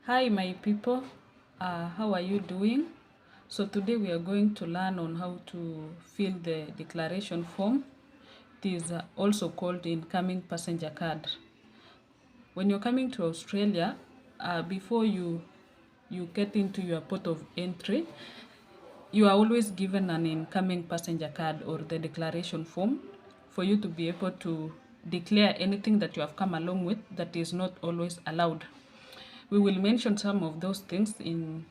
Hi my people, how are you doing? So today we are going to learn on how to fill the declaration form. It is also called incoming passenger card. When you're coming to Australia, before you get into your port of entry, you are always given an incoming passenger card or the declaration form for you to be able to declare anything that you have come along with that is not always allowed. We will mention some of those things in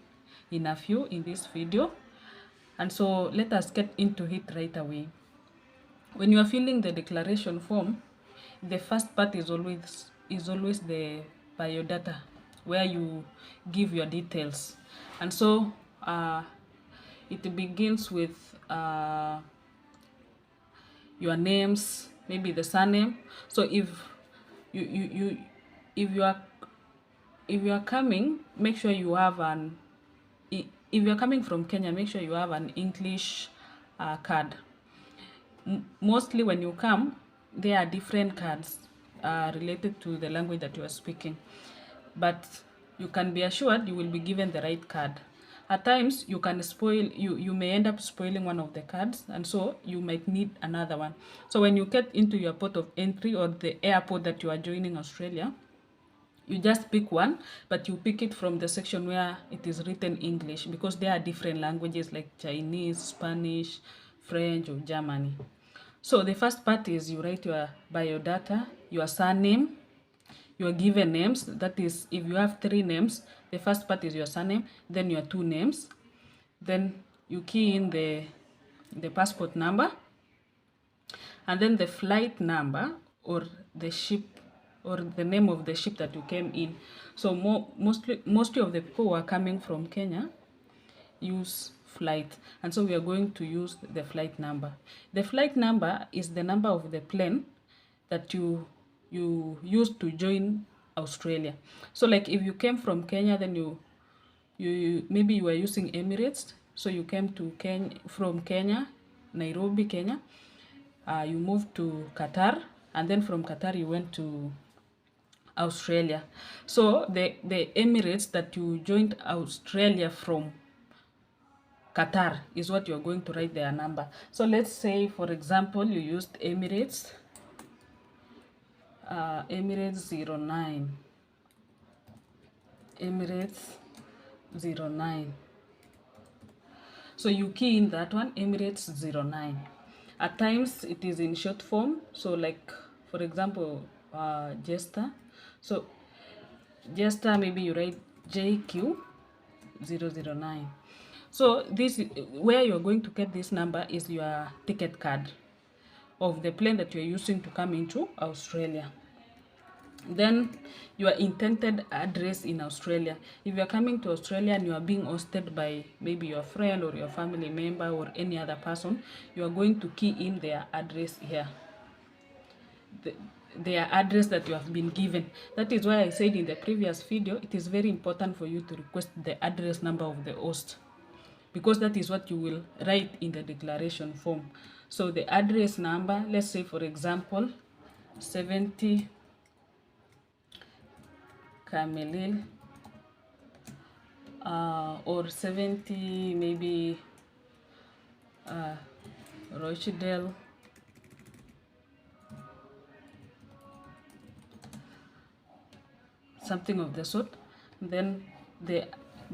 a few in this video, and so let us get into it right away. When you are filling the declaration form, the first part is always the biodata, where you give your details. And so it begins with your names, maybe the surname. So you you you if you are if you are coming, make sure you have an if you're coming from Kenya, make sure you have an English card. Mostly when you come, there are different cards related to the language that you are speaking. But you can be assured you will be given the right card. At times, you may end up spoiling one of the cards, and so you might need another one. So when you get into your port of entry or the airport that you are joining Australia, you just pick one, but you pick it from the section where it is written English, because there are different languages like Chinese, Spanish, French, or Germany. So the first part is you write your biodata, your surname, your given names. That is, if you have 3 names, the first part is your surname, then your 2 names. Then you key in the passport number, and then the flight number or the ship or the name of the ship that you came in. So mostly of the people who are coming from Kenya use flight, and so we are going to use the flight number. The flight number is the number of the plane that you used to join Australia. So like if you came from Kenya, then you maybe you were using Emirates, so you came to Kenya from Kenya, Nairobi, Kenya. You moved to Qatar, and then from Qatar you went to Australia. So the Emirates that you joined Australia from Qatar is what you're going to write their number. So let's say, for example, you used Emirates, Emirates 09, Emirates 09. So you key in that one, Emirates 09. At times it is in short form. So like, for example, Jester. So Jester, maybe you write JQ 009. So this, where you're going to get this number is your ticket card of the plane that you're using to come into Australia. Then your intended address in Australia. If you're coming to Australia and you are being hosted by maybe your friend or your family member or any other person, you are going to key in their address here. Their address that you have been given. That is why I said in the previous video, it is very important for you to request the address number of the host, because that is what you will write in the declaration form. So the address number, let's say for example 70 Camelil, or 70 maybe Rochdale, something of the sort. Then there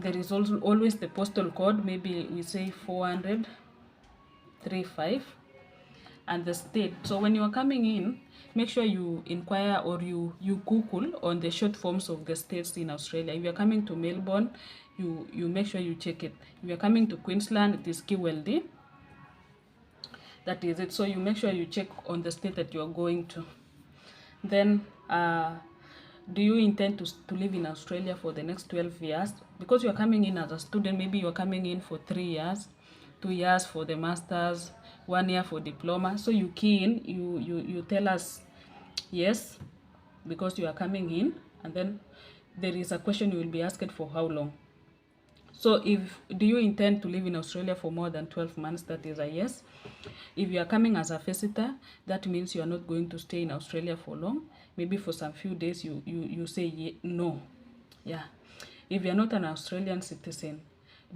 is also always the postal code, maybe we say 400-35, and the state. So when you are coming in, make sure you inquire or you Google on the short forms of the states in Australia. If you're coming to Melbourne, you make sure you check it. If you're coming to Queensland, it is Kiweldi. That is it. So you make sure you check on the state that you're going to. Then do you intend to live in Australia for the next 12 years? Because you're coming in as a student, maybe you're coming in for 3 years, 2 years for the masters, 1 year for diploma. So you key in, you tell us yes, because you are coming in, and then there is a question you will be asked for how long. So do you intend to live in Australia for more than 12 months? That is a yes. If you are coming as a visitor, that means you are not going to stay in Australia for long. Maybe for some few days you say no. Yeah. If you're not an Australian citizen,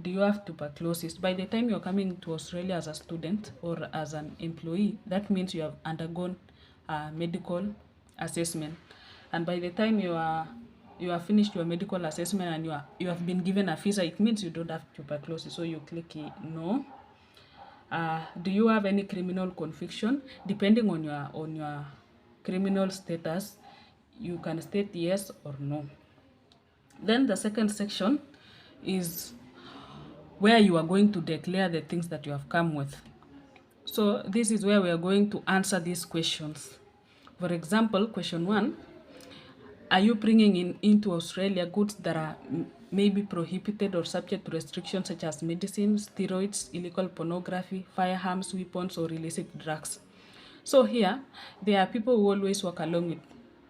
do you have tuberculosis? By the time you're coming to Australia as a student or as an employee, that means you have undergone a medical assessment. And by the time you have finished your medical assessment and you have been given a visa, it means you don't have tuberculosis. So you click no. Do you have any criminal conviction? Depending on your criminal status, you can state yes or no. Then the second section is where you are going to declare the things that you have come with. So this is where we are going to answer these questions. For example, question 1, are you bringing into Australia goods that are maybe prohibited or subject to restrictions such as medicines, steroids, illegal pornography, firearms, weapons, or illicit drugs? So here, there are people who always walk along with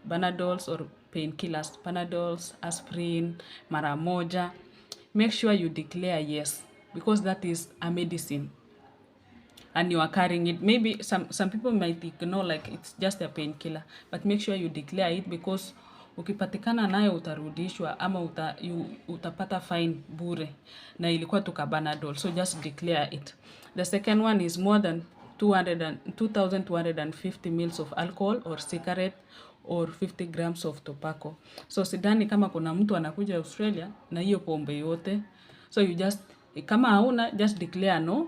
Panadols or painkillers, Panadols, aspirin, mara moja. Make sure you declare yes, because that is a medicine and you are carrying it. Maybe some people might ignore like it's just a painkiller, but make sure you declare it, because ukipatikana nayo utarudishwa ama utapata fine bure na ilikuwa tu Panadol. So just declare it. The second one is more than 2,250 mils of alcohol or cigarette or 50 grams of tobacco. So sidhani kama kuna mtu anakuja Australia na hiyo pombe yote. So you just, kama hauna, just declare no.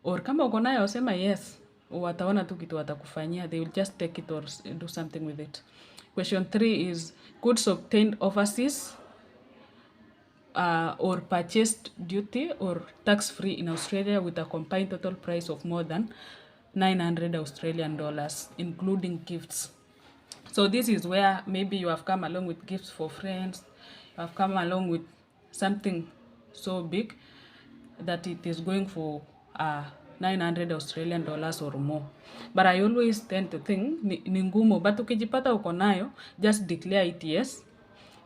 Or kama uko nayo sema yes. Wataona tu kitu watakufanyia. They will just take it or do something with it. Question 3 is goods obtained overseas or purchased duty or tax-free in Australia with a combined total price of more than 900 Australian dollars, including gifts. So this is where maybe you have come along with gifts for friends, you have come along with something so big that it is going for 900 Australian dollars or more. But I always tend to think ni ngumu, but ukijipata uko nayo, just declare it yes.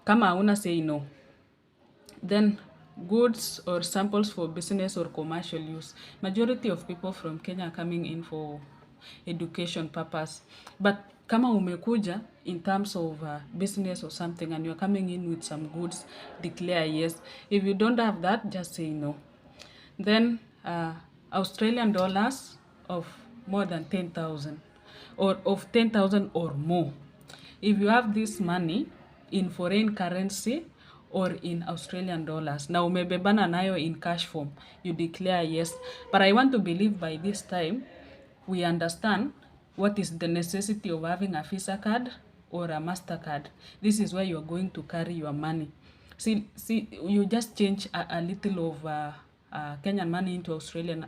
Kama hauna, say no. Then goods or samples for business or commercial use. Majority of people from Kenya are coming in for education purpose. But kama umekuja in terms of business or something and you're coming in with some goods, declare yes. If you don't have that, just say no. Then Australian dollars of more than 10,000 or of 10,000 or more. If you have this money in foreign currency or in Australian dollars, na umebebana nayo in cash form, you declare yes. But I want to believe by this time we understand what is the necessity of having a Visa card or a MasterCard. This is where you are going to carry your money. See, you just change a little of Kenyan money into Australian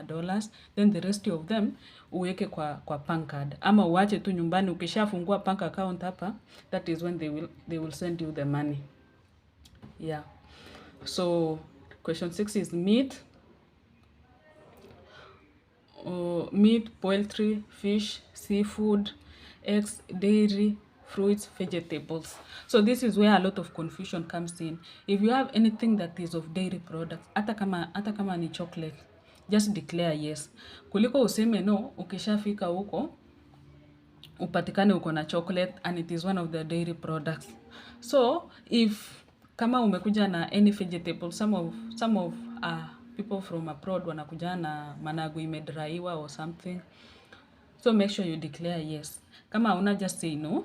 dollars, then the rest of them uweke kwa bank card, ama uache tu nyumbani. Ukishafungua bank account hapa, that is when they will send you the money. Yeah. So question 6 is meat, poultry, fish, seafood, eggs, dairy, fruits, vegetables. So this is where a lot of confusion comes in. If you have anything that is of dairy products, hata kama ni chocolate, just declare yes. Kuliko useme no, ukishafika huko upatikane uko na chocolate and it is one of the dairy products. So if kama umekuja na any vegetable, some of people from abroad wanakuja na managu imedraiwa or something. So make sure you declare yes. Kama una, just say no.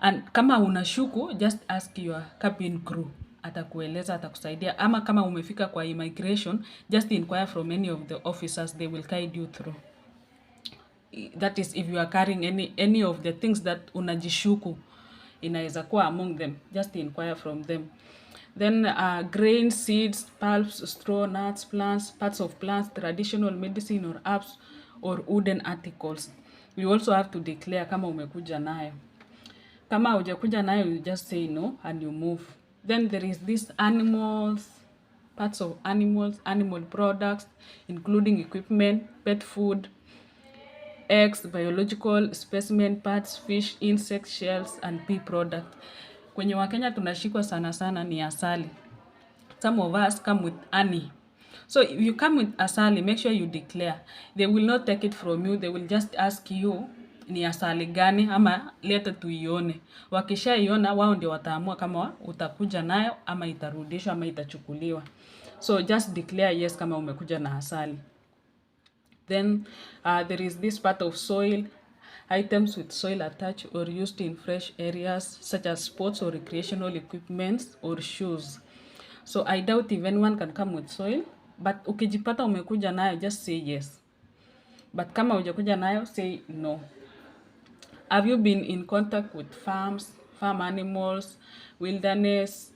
And kama unashuku, just ask your cabin crew. Atakueleza, atakusaidia. Ama kama umefika kwa immigration, just inquire from any of the officers. They will guide you through. That is if you are carrying any of the things that unajishuku inaweza kuwa among them. Just inquire from them. Then grains, seeds, pulps, straw, nuts, plants, parts of plants, traditional medicine or herbs or wooden articles. You also have to declare kama umekuja nayo. Kama hujakuja nayo, you just say no and you move. Then there is this animals, parts of animals, animal products, including equipment, pet food, eggs, biological specimen parts, fish, insects, shells, and pea product. Kwenye Wakenya tunashikwa sana ni asali. Some of us come with honey. So if you come with asali, make sure you declare. They will not take it from you. They will just ask you ni asali gani, ama leta tuione. Wakishaiona wao ndio wataamua kama utakuja nayo ama itarudishwa ama itachukuliwa. So just declare yes kama umekuja na asali. Then there is this part of soil. Items with soil attached or used in fresh areas such as sports or recreational equipment or shoes. So I doubt if anyone can come with soil, but ukijipata umekuja nayo, just say yes. But kama hujakuja nayo, say no. Have you been in contact with farms, farm animals, wilderness,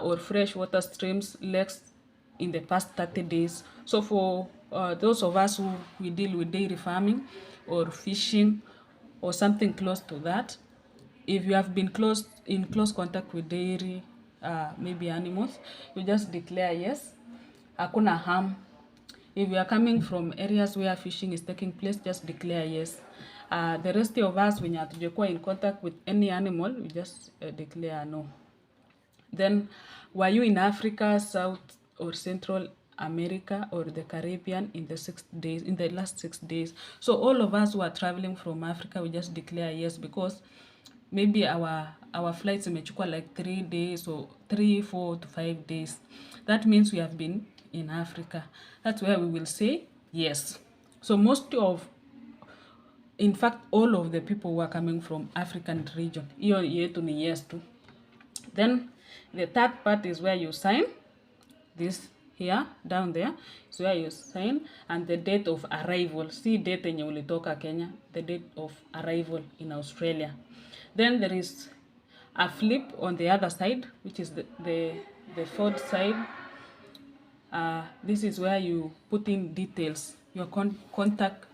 or fresh water streams, lakes in the past 30 days? So for those of us who we deal with dairy farming or fishing or something close to that, if you have been in close contact with dairy, maybe animals, you just declare yes. Hakuna harm. If you are coming from areas where fishing is taking place, just declare yes. The rest of us, when you are in contact with any animal, we just declare no. Then, were you in Africa, South or Central America or the Caribbean in the last 6 days? So all of us who are traveling from Africa, we just declare yes, because maybe our flights imechukua like 3 days or 3, 4 to 5 days. That means we have been in Africa. That's where we will say yes. So in fact, all of the people who are coming from African region, hiyo yetu ni yes too. Then the third part is where you sign. This here, down there, is where you sign, and the date of arrival. See date yenye ulitoka Kenya, the date of arrival in Australia. Then there is a flip on the other side, which is the fourth side. This is where you put in details, your contact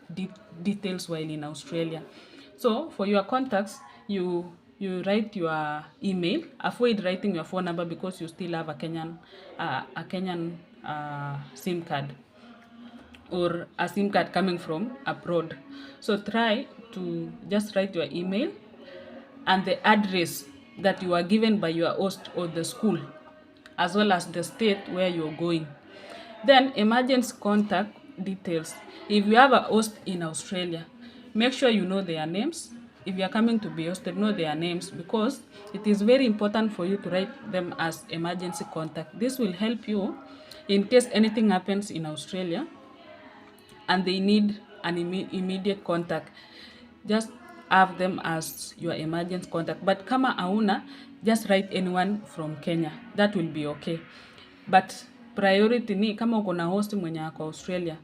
details while in Australia. So for your contacts, you write your email. Avoid writing your phone number because you still have a Kenyan SIM card or a SIM card coming from abroad. So try to just write your email and the address that you are given by your host or the school, as well as the state where you're going. Then emergency contact details. If you have a host in Australia, make sure you know their names. If you are coming to be hosted, know their names, because it is very important for you to write them as emergency contact. This will help you in case anything happens in Australia and they need an immediate contact. Just have them as your emergency contact. But kama hauna, just write anyone from Kenya. That will be okay. But priority ni kama uko na host mwenye ako Australia,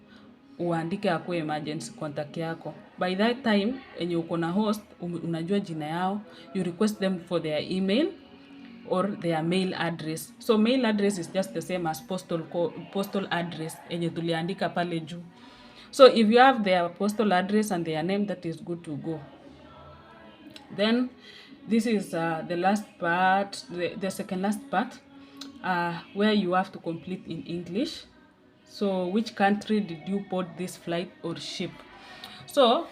uandike akuwe emergency contact yako. By that time enye uko na host, unajua jina yao, you request them for their email or their mail address. So mail address is just the same as postal address enye tuliandika pale juu. So if you have their postal address and their name, that is good to go. Then this is the last part, the second last part, where you have to complete in English. So which country did you board this flight or ship? So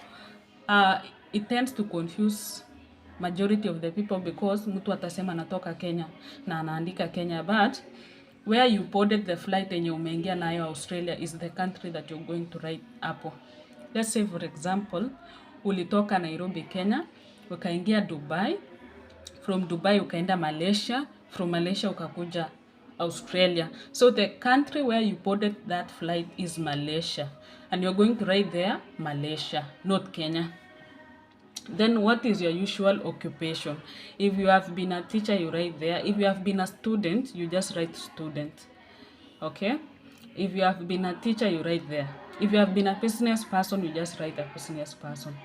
it tends to confuse majority of the people because mtu atasema natoka Kenya na anaandika Kenya, but where you boarded the flight enye umeingia nayo Australia is the country that you're going to write hapo. Let's say for example, ulitoka Nairobi, Kenya, ukaingia Dubai, from Dubai ukaenda Malaysia, from Malaysia ukakuja Australia. So the country where you boarded that flight is Malaysia, and you're going to write there Malaysia, not Kenya. Then what is your usual occupation? If you have been a teacher, you write there. If you have been a student, you just write student. Okay? If you have been a teacher, you write there. If you have been a business person, you just write a business person.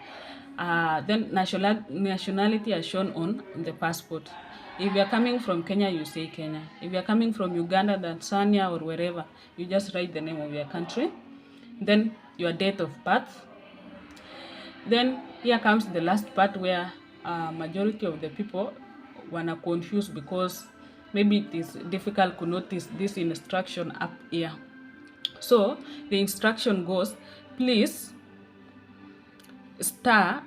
Then nationality as shown on the passport. If you are coming from Kenya, you say Kenya. If you are coming from Uganda, Tanzania, or wherever, you just write the name of your country. Then your date of birth. Then here comes the last part where majority of the people wanna confuse because maybe it is difficult to notice this instruction up here. So the instruction goes, please star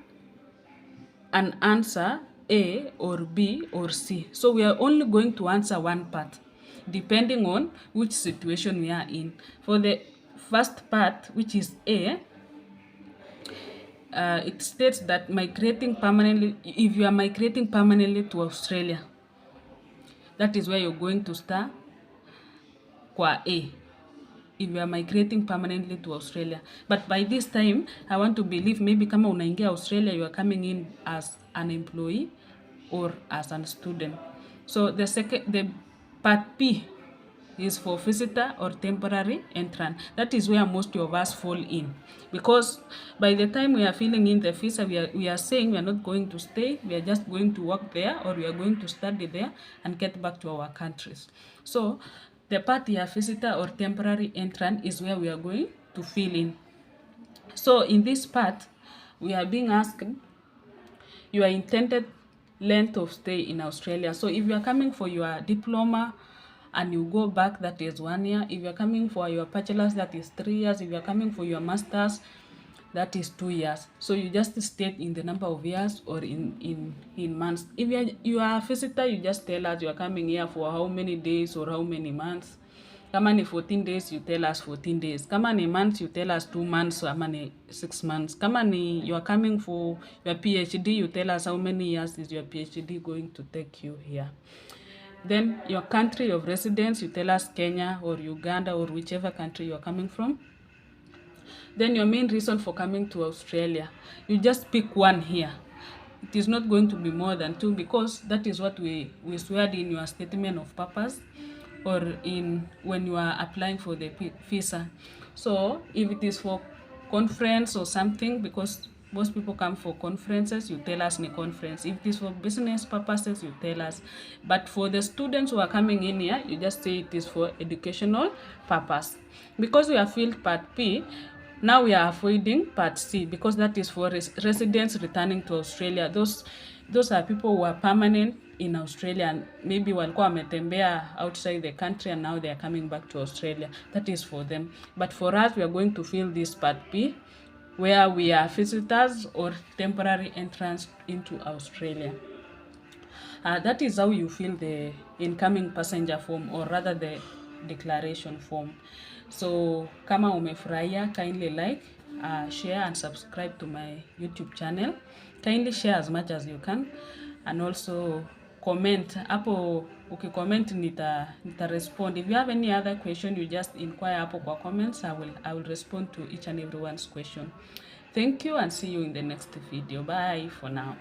an answer A or B or C. So we are only going to answer one part depending on which situation we are in. For the first part, which is A, it states that migrating permanently, if you are migrating permanently to Australia, that is where you're going to start kwa A, if you are migrating permanently to Australia. But by this time, I want to believe maybe kama unaingia Australia, you are coming in as an employee or as a student. So the part B is for visitor or temporary entrant. That is where most of us fall in, because by the time we are filling in the visa, we are saying we are not going to stay, we are just going to work there, or we are going to study there and get back to our countries. So the part here, visitor or temporary entrant, is where we are going to fill in. So in this part, we are being asked your intended length of stay in Australia. So if you are coming for your diploma and you go back, that is 1 year. If you are coming for your bachelor's, that is 3 years. If you are coming for your master's, that is 2 years. So you just state in the number of years or in months. If you are a visitor, you just tell us you are coming here for how many days or how many months. Kama ni 14 days, you tell us 14 days. Kama ni months, you tell us 2 months, ama ni 6 months. Kama ni you are coming for your PhD, you tell us how many years is your PhD going to take you here. Then your country of residence, you tell us Kenya or Uganda or whichever country you are coming from. Then your main reason for coming to Australia, you just pick one here. It is not going to be more than 2, because that is what we swear in your statement of purpose or in when you are applying for the visa. So if it is for conference or something, because most people come for conferences, you tell us in a conference. If it is for business purposes, you tell us. But for the students who are coming in here, you just say it is for educational purpose. Because we have filled part B, now we are avoiding part C, because that is for residents returning to Australia. Those are people who are permanent in Australia and maybe walikuwa wametembea outside the country and now they are coming back to Australia. That is for them. But for us, we are going to fill this part B, where we are visitors or temporary entrants into Australia. That is how you fill the incoming passenger form, or rather the declaration form. So kama umefurahia, kindly like, share and subscribe to my YouTube channel. Kindly share as much as you can, and also comment. Hapo ukicomment nita respond. If you have any other question, you just inquire hapo kwa comments. I will respond to each and everyone's question. Thank you and see you in the next video. Bye for now.